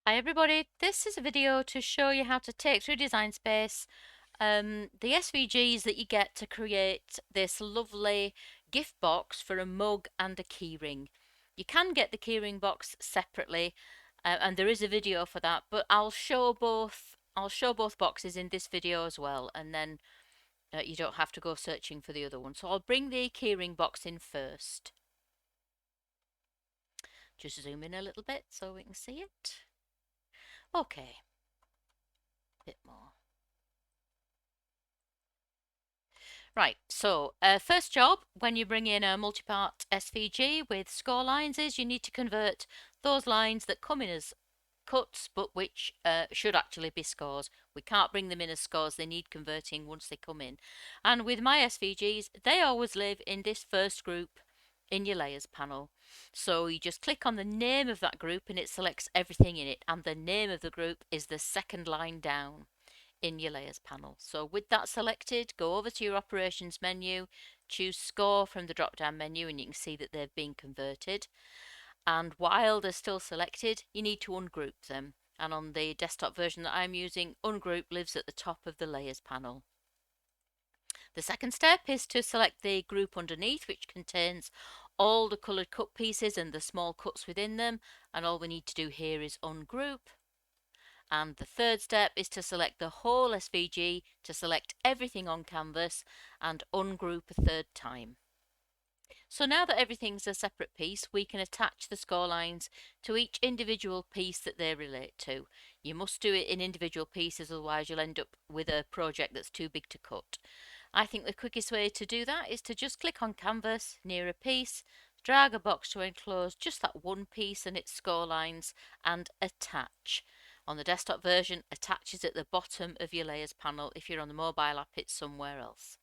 Hi everybody, this is a video to show you how to take through Design Space the SVGs that you get to create this lovely gift box for a mug and a keyring. You can get the keyring box separately and there is a video for that, but I'll show both boxes in this video as well, and then you don't have to go searching for the other one. So I'll bring the keyring box in first. Just zoom in a little bit so we can see it. Okay, bit more. Right, so first job when you bring in a multi-part SVG with score lines is you need to convert those lines that come in as cuts but which should actually be scores. We can't bring them in as scores, they need converting once they come in. And with my SVGs, they always live in this first group in your layers panel. So you just click on the name of that group and it selects everything in it, and the name of the group is the second line down in your layers panel. So with that selected, go over to your operations menu, choose score from the drop down menu, and you can see that they've been converted. And while they're still selected, you need to ungroup them. And on the desktop version that I'm using, ungroup lives at the top of the layers panel. The second step is to select the group underneath, which contains all the coloured cut pieces and the small cuts within them, and all we need to do here is ungroup. And the third step is to select the whole SVG, to select everything on canvas and ungroup a third time. So now that everything's a separate piece, we can attach the score lines to each individual piece that they relate to. You must do it in individual pieces, otherwise you'll end up with a project that's too big to cut. I think the quickest way to do that is to just click on canvas near a piece, drag a box to enclose just that one piece and its score lines, and attach. On the desktop version, attach is at the bottom of your layers panel. If you're on the mobile app, it's somewhere else.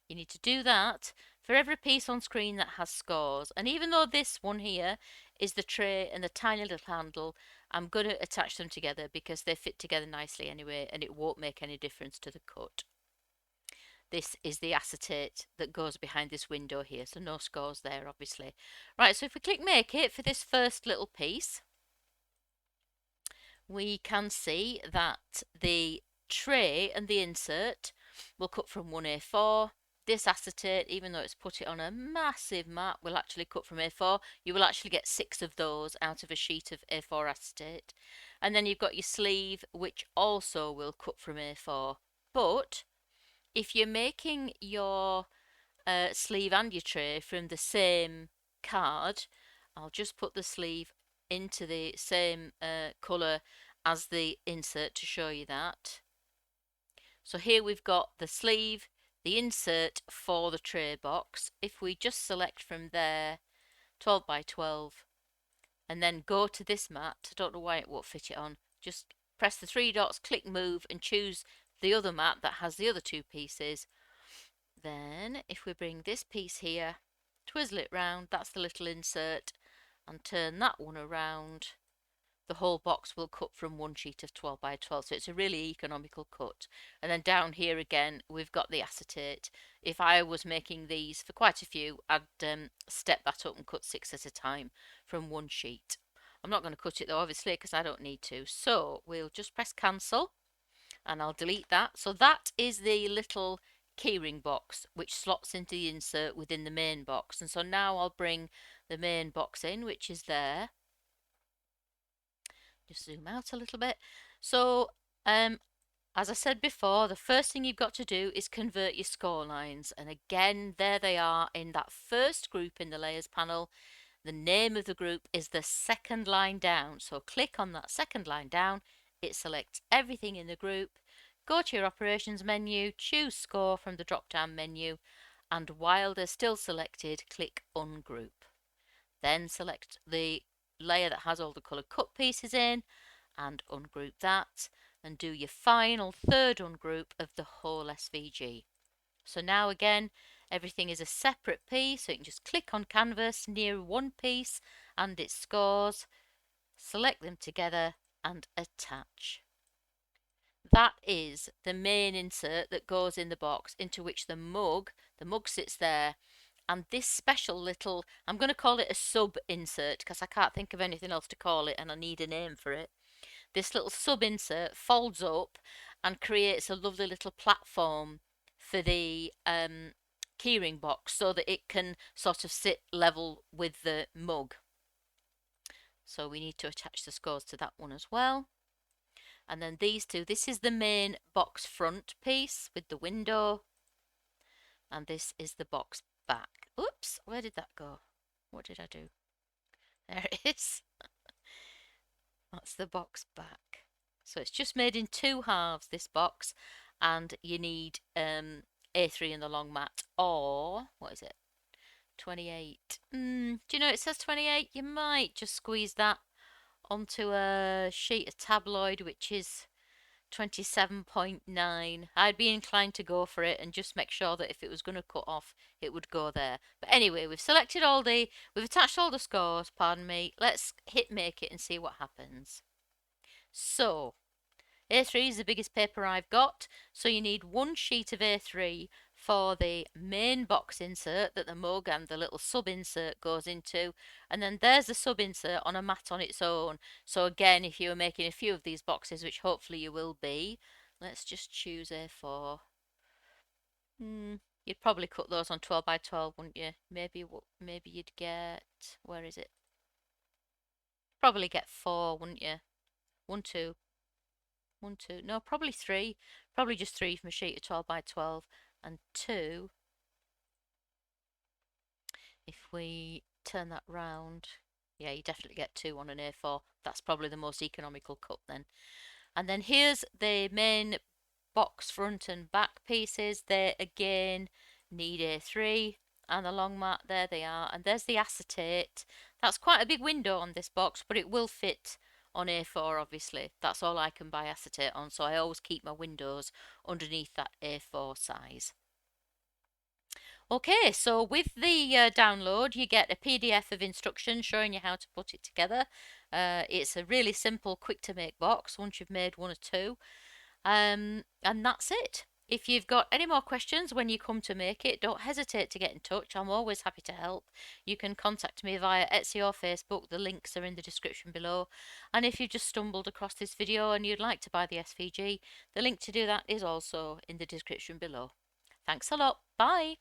You need to do that for every piece on screen that has scores. And even though this one here is the tray and the tiny little handle, I'm going to attach them together because they fit together nicely anyway, and it won't make any difference to the cut. This is the acetate that goes behind this window here, so no scores there obviously. Right, so if we click make it for this first little piece, we can see that the tray and the insert will cut from 1A4. This acetate, even though it's put it on a massive map, will actually cut from A4. You will actually get 6 of those out of a sheet of A4 acetate. And then you've got your sleeve, which also will cut from A4. But if you're making your sleeve and your tray from the same card, I'll just put the sleeve into the same colour as the insert to show you that. So here we've got the sleeve, the insert for the tray box. If we just select from there 12 by 12 and then go to this mat, I don't know why it won't fit it on, just press the 3 dots, click move and choose the other mat that has the other 2 pieces. Then if we bring this piece here, twizzle it round, that's the little insert, and turn that one around, the whole box will cut from one sheet of 12 by 12, so it's a really economical cut. And then down here again we've got the acetate. If I was making these for quite a few, I'd step that up and cut 6 at a time from one sheet. I'm not going to cut it though obviously because I don't need to, so we'll just press cancel and I'll delete that. So that is the little keyring box which slots into the insert within the main box. And so now I'll bring the main box in, which is there. Just zoom out a little bit. So as I said before, the first thing you've got to do is convert your score lines, and again there they are in that first group in the layers panel. The name of the group is the second line down, so click on that second line down. It selects everything in the group. Go to your operations menu, choose score from the drop down menu, and while they're still selected, click ungroup. Then select the layer that has all the coloured cut pieces in and ungroup that, and do your final third ungroup of the whole SVG. So now again everything is a separate piece, so you can just click on canvas near one piece and its scores, select them together and attach. That is the main insert that goes in the box into which the mug sits there. And this special little, I'm going to call it a sub insert because I can't think of anything else to call it and I need a name for it. this little sub insert folds up and creates a lovely little platform for the keyring box so that it can sort of sit level with the mug. So we need to attach the scores to that one as well. And then these two, this is the main box front piece with the window. And this is the box back. Oops, where did that go? What did I do? There it is. That's the box back. So it's just made in 2 halves, this box. And you need A3 in the long mat, or, what is it? 28. Do you know it says 28? You might just squeeze that onto a sheet of tabloid, which is 27.9. I'd be inclined to go for it and just make sure that if it was going to cut off, it would go there. But anyway, we've attached all the scores, pardon me. Let's hit make it and see what happens. So, A3 is the biggest paper I've got, so you need 1 sheet of A3 for the main box insert that the mug and the little sub insert goes into, and then there's the sub insert on a mat on its own. So again, if you were making a few of these boxes, which hopefully you will be, let's just choose A4. You'd probably cut those on 12 by 12, wouldn't you? Maybe you'd get, where is it? Probably get 4, wouldn't you? 1, 2. 1, 2, no, probably 3. Probably just 3 from a sheet of 12 by 12, and 2. If we turn that round, yeah, you definitely get 2 on an A4. That's probably the most economical cut then. And then here's the main box front and back pieces. They again need A3, and the long mat, there they are. And there's the acetate. That's quite a big window on this box, but it will fit on A4, obviously. That's all I can buy acetate on, so I always keep my windows underneath that A4 size. Okay, so with the download, you get a PDF of instructions showing you how to put it together. It's a really simple, quick to make box once you've made 1 or 2. And that's it. If you've got any more questions when you come to make it, don't hesitate to get in touch. I'm always happy to help. You can contact me via Etsy or Facebook. The links are in the description below. And if you've just stumbled across this video and you'd like to buy the SVG, the link to do that is also in the description below. Thanks a lot. Bye.